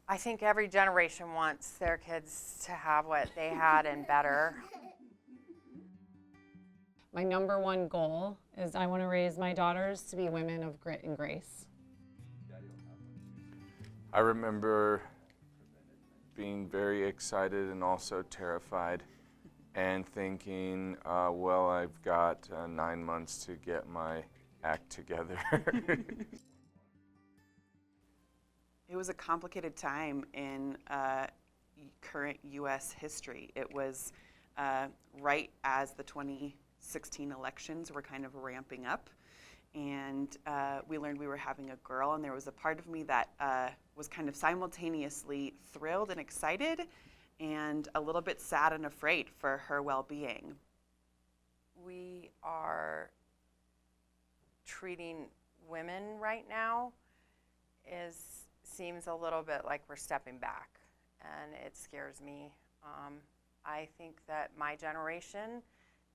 I think every generation wants their kids to have what they had and better. My number one goal is I want to raise my daughters to be women of grit and grace. I remember being very excited and also terrified and thinking, well, I've got 9 months to get my act together. It was a complicated time in current U.S. history. It was right as the 2016 elections were kind of ramping up, and we learned we were having a girl, and there was a part of me that was kind of simultaneously thrilled and excited and a little bit sad and afraid for her well-being. We are treating women right now seems a little bit like we're stepping back, and it scares me. I think that my generation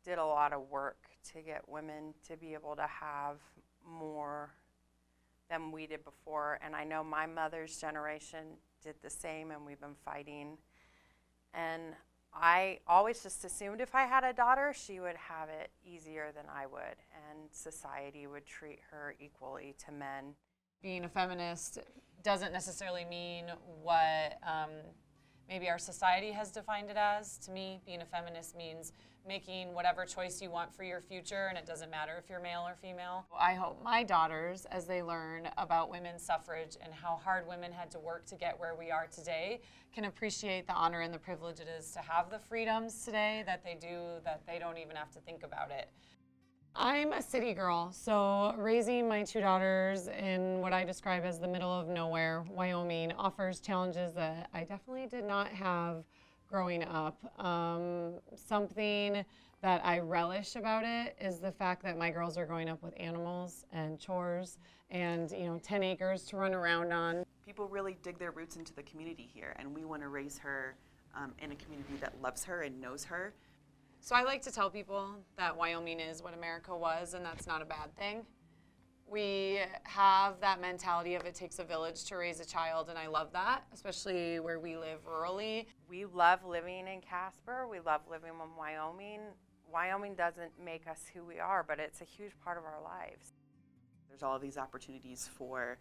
did a lot of work to get women to be able to have more than we did before, and I know my mother's generation did the same, and we've been fighting. And I always just assumed if I had a daughter, she would have it easier than I would, and society would treat her equally to men. Being a feminist doesn't necessarily mean what maybe our society has defined it as. To me, being a feminist means making whatever choice you want for your future, and it doesn't matter if you're male or female. I hope my daughters, as they learn about women's suffrage and how hard women had to work to get where we are today, can appreciate the honor and the privilege it is to have the freedoms today that they do, that they don't even have to think about it. I'm a city girl, so raising my 2 daughters in what I describe as the middle of nowhere, Wyoming, offers challenges that I definitely did not have growing up. Something that I relish about it is the fact that my girls are growing up with animals and chores and 10 acres to run around on. People really dig their roots into the community here, and we want to raise her in a community that loves her and knows her. So I like to tell people that Wyoming is what America was, and that's not a bad thing. We have that mentality of it takes a village to raise a child, and I love that, especially where we live rurally. We love living in Casper. We love living in Wyoming. Wyoming doesn't make us who we are, but it's a huge part of our lives. There's all of these opportunities for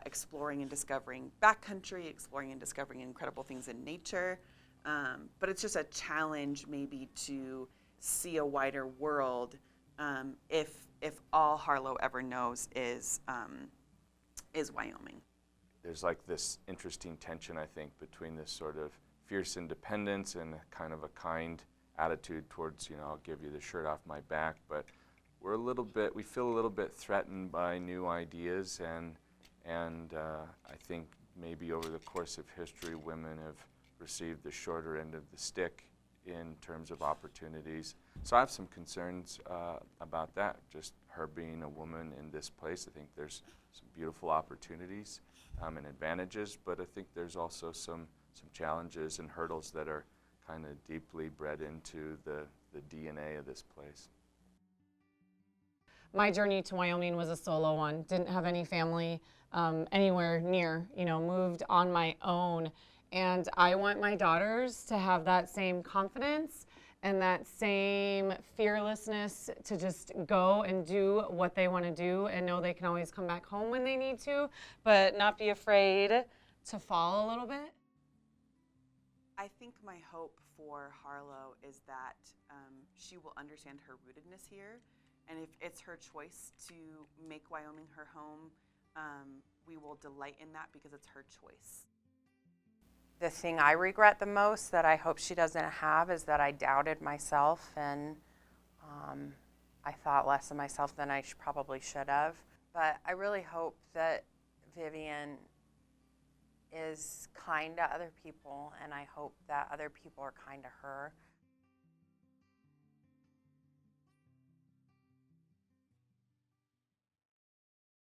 exploring and discovering backcountry, exploring and discovering incredible things in nature. But it's just a challenge maybe to see a wider world if all Harlow ever knows is Wyoming. There's like this interesting tension, I think, between this sort of fierce independence and kind of a kind attitude towards, I'll give you the shirt off my back, but we feel a little bit threatened by new ideas, and I think maybe over the course of history, women have received the shorter end of the stick in terms of opportunities. So I have some concerns about that, just her being a woman in this place. I think there's some beautiful opportunities and advantages, but I think there's also some challenges and hurdles that are kind of deeply bred into the DNA of this place. My journey to Wyoming was a solo one. Didn't have any family anywhere near, moved on my own. And I want my daughters to have that same confidence and that same fearlessness to just go and do what they want to do and know they can always come back home when they need to, but not be afraid to fall a little bit. I think my hope for Harlow is that she will understand her rootedness here, and if it's her choice to make Wyoming her home, we will delight in that because it's her choice. The thing I regret the most that I hope she doesn't have is that I doubted myself, and I thought less of myself than I probably should have. But I really hope that Vivian is kind to other people, and I hope that other people are kind to her.